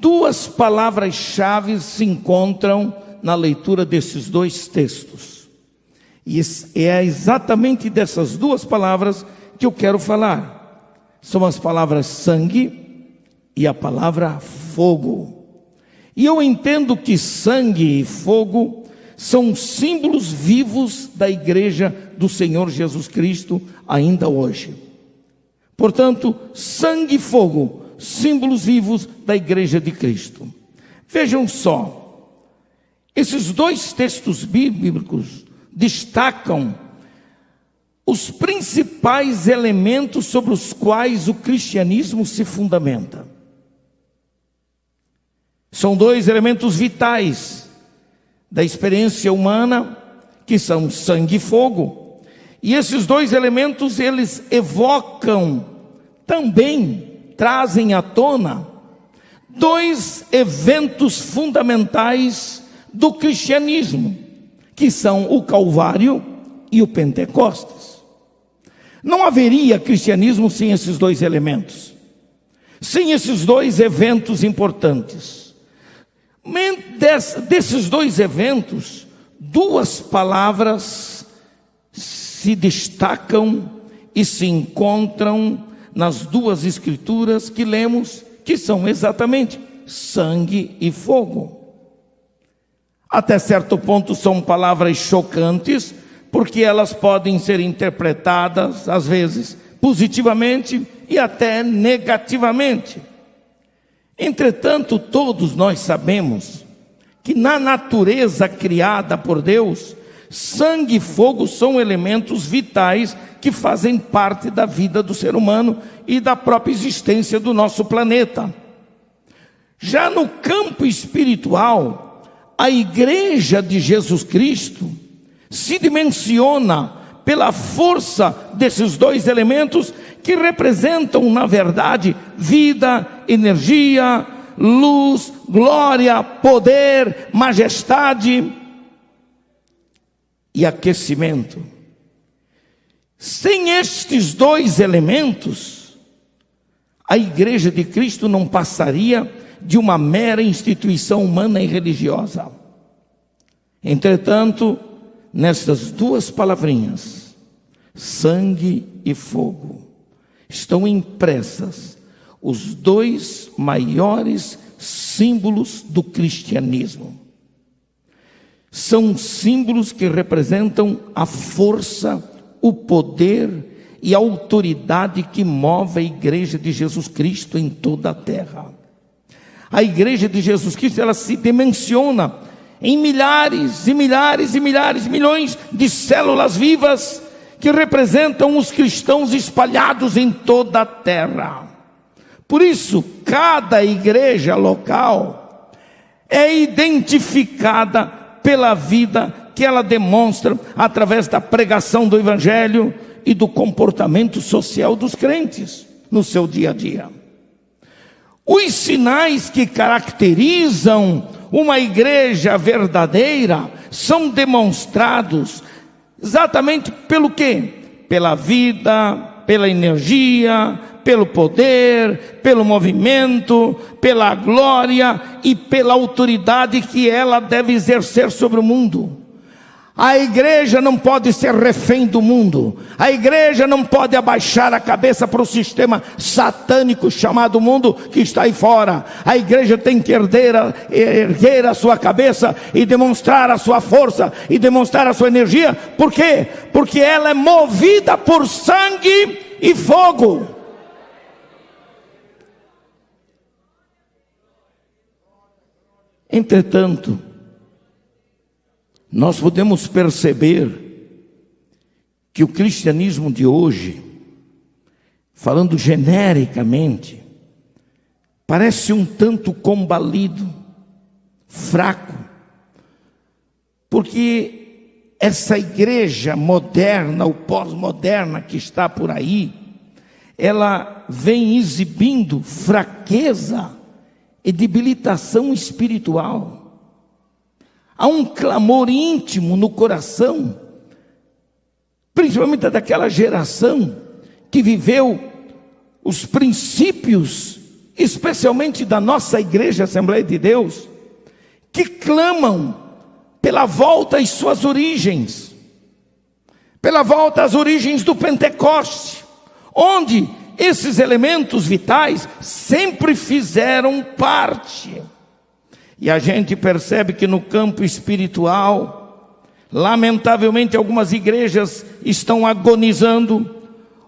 Duas palavras-chave se encontram na leitura desses dois textos. E é exatamente dessas duas palavras que eu quero falar. São as palavras sangue e a palavra fogo. E eu entendo que sangue e fogo são símbolos vivos da igreja do Senhor Jesus Cristo ainda hoje. Portanto, sangue e fogo, símbolos vivos da igreja de Cristo. Vejam só, esses dois textos bíblicos destacam os principais elementos sobre os quais o cristianismo se fundamenta. São dois elementos vitais da experiência humana, que são sangue e fogo. E esses dois elementos, eles evocam, também trazem à tona, dois eventos fundamentais do cristianismo, que são o Calvário e o Pentecostes. Não haveria cristianismo sem esses dois elementos, sem esses dois eventos importantes. Desses dois eventos, duas palavras se destacam e se encontram nas duas escrituras que lemos, que são exatamente sangue e fogo. Até certo ponto são palavras chocantes, porque elas podem ser interpretadas, às vezes, positivamente e até negativamente. Entretanto, todos nós sabemos que na natureza criada por Deus, sangue e fogo são elementos vitais que fazem parte da vida do ser humano e da própria existência do nosso planeta. Já no campo espiritual, a igreja de Jesus Cristo se dimensiona pela força desses dois elementos que representam, na verdade, vida, energia, luz, glória, poder, majestade e aquecimento. Sem estes dois elementos, a igreja de Cristo não passaria de uma mera instituição humana e religiosa. Entretanto, nestas duas palavrinhas, sangue e fogo, estão impressas os dois maiores símbolos do cristianismo. São símbolos que representam a força, o poder e a autoridade que move a igreja de Jesus Cristo em toda a terra. A igreja de Jesus Cristo, ela se dimensiona em milhares e milhares e milhares, milhões de células vivas que representam os cristãos espalhados em toda a terra. Por isso, cada igreja local é identificada pela vida que ela demonstra através da pregação do evangelho e do comportamento social dos crentes no seu dia a dia. Os sinais que caracterizam uma igreja verdadeira são demonstrados exatamente pelo quê? Pela vida, pela energia, pelo poder, pelo movimento, pela glória e pela autoridade que ela deve exercer sobre o mundo. A igreja não pode ser refém do mundo. A igreja não pode abaixar a cabeça para o sistema satânico chamado mundo que está aí fora. A igreja tem que erguer a sua cabeça e demonstrar a sua força e demonstrar a sua energia. Por quê? Porque ela é movida por sangue e fogo. Entretanto, nós podemos perceber que o cristianismo de hoje, falando genericamente, parece um tanto combalido, fraco, porque essa igreja moderna ou pós-moderna que está por aí, ela vem exibindo fraqueza e debilitação espiritual. Há um clamor íntimo no coração, principalmente daquela geração que viveu os princípios especialmente da nossa igreja Assembleia de Deus, que clamam pela volta às suas origens, pela volta às origens do Pentecoste, onde esses elementos vitais sempre fizeram parte. E a gente percebe que no campo espiritual, lamentavelmente, algumas igrejas estão agonizando,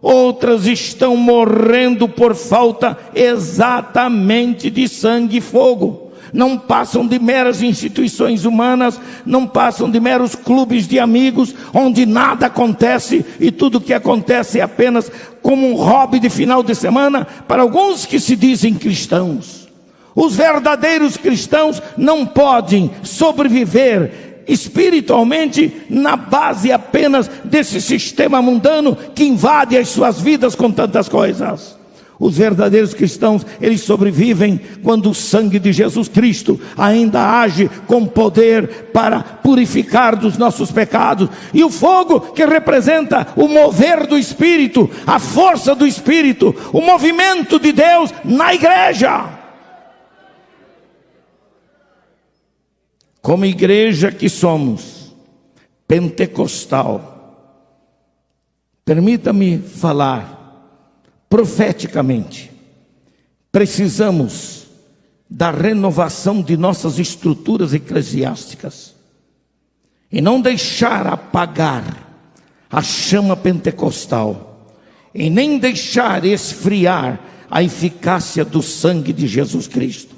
outras estão morrendo por falta exatamente de sangue e fogo. Não passam de meras instituições humanas, não passam de meros clubes de amigos, onde nada acontece e tudo que acontece é apenas como um hobby de final de semana para alguns que se dizem cristãos. Os verdadeiros cristãos não podem sobreviver espiritualmente na base apenas desse sistema mundano que invade as suas vidas com tantas coisas. Os verdadeiros cristãos, eles sobrevivem quando o sangue de Jesus Cristo ainda age com poder para purificar dos nossos pecados. E o fogo, que representa o mover do Espírito, a força do Espírito, o movimento de Deus na igreja. Como igreja que somos, pentecostal, permita-me falar profeticamente, precisamos da renovação de nossas estruturas eclesiásticas e não deixar apagar a chama pentecostal e nem deixar esfriar a eficácia do sangue de Jesus Cristo.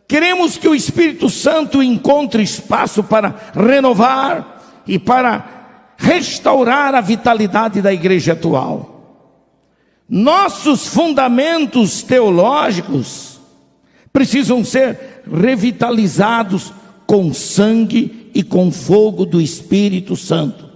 Queremos que o Espírito Santo encontre espaço para renovar e para restaurar a vitalidade da igreja atual. Nossos fundamentos teológicos precisam ser revitalizados com sangue e com fogo do Espírito Santo.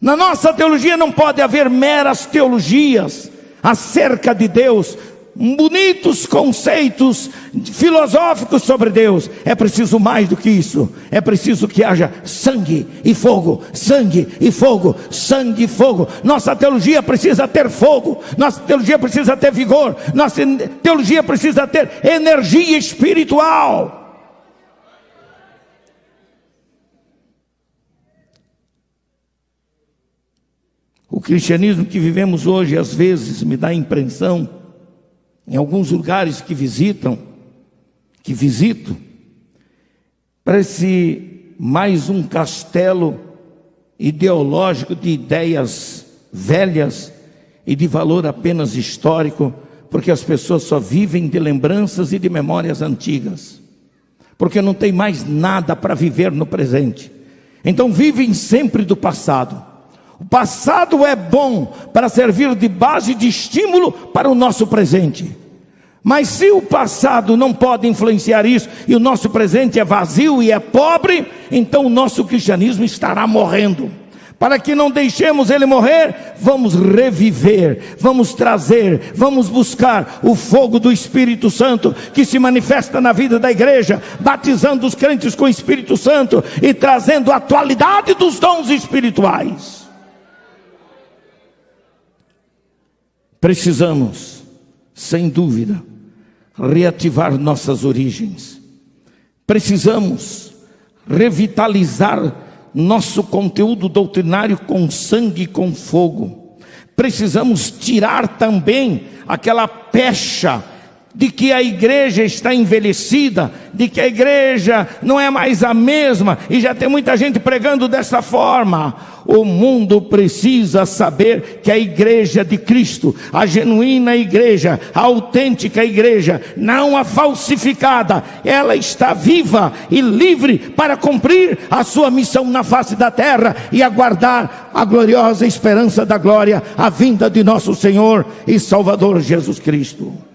Na nossa teologia não pode haver meras teologias acerca de Deus, bonitos conceitos filosóficos sobre Deus. É preciso mais do que isso. É preciso que haja sangue e fogo, sangue e fogo, sangue e fogo. Nossa teologia precisa ter fogo, nossa teologia precisa ter vigor, nossa teologia precisa ter energia espiritual. O cristianismo que vivemos hoje, às vezes, me dá a impressão, em alguns lugares que visito, parece mais um castelo ideológico de ideias velhas e de valor apenas histórico, porque as pessoas só vivem de lembranças e de memórias antigas, porque não tem mais nada para viver no presente. Então vivem sempre do passado. O passado é bom para servir de base de estímulo para o nosso presente. Mas se o passado não pode influenciar isso, e o nosso presente é vazio e é pobre, então o nosso cristianismo estará morrendo. Para que não deixemos ele morrer, vamos reviver, vamos trazer, vamos buscar o fogo do Espírito Santo, que se manifesta na vida da igreja, batizando os crentes com o Espírito Santo e trazendo a atualidade dos dons espirituais. Precisamos, sem dúvida, reativar nossas origens. Precisamos revitalizar nosso conteúdo doutrinário com sangue e com fogo. Precisamos tirar também aquela pecha de que a igreja está envelhecida, de que a igreja não é mais a mesma, e já tem muita gente pregando dessa forma. O mundo precisa saber que a igreja de Cristo, a genuína igreja, a autêntica igreja, não a falsificada, ela está viva e livre para cumprir a sua missão na face da terra e aguardar a gloriosa esperança da glória, a vinda de nosso Senhor e Salvador Jesus Cristo.